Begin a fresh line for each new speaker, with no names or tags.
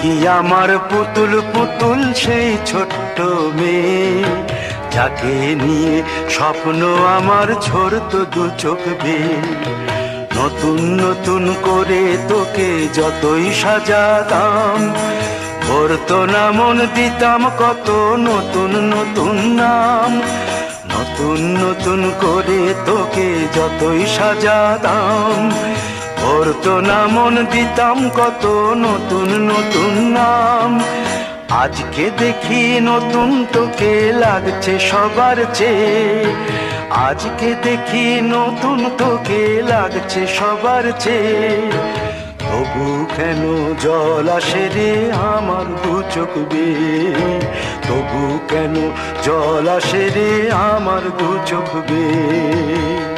কি আমার পুতুল পুতুল সেই ছোট্ট মেয়ে, যাকে নিয়ে স্বপ্ন আমার ঝরতো দু চোখ বেয়ে। নতুন নতুন করে তোকে যতই সাজাতাম, ভরতো না মন, দিতাম কত নতুন নতুন নাম। নতুন নতুন করে তোকে যতই সাজাতাম, ভরতো না মন, দিতাম কত নতুন নতুন নাম। আজকে দেখি নতুন তোকে লাগছে সবার চেয়ে, আজকে দেখি নতুন তোকে লাগছে সবার চেয়ে। তবু কেন জল আসে রে আমার দু চোখ বেয়ে, তবু কেন জল আসে রে আমার দু চোখ বেয়ে।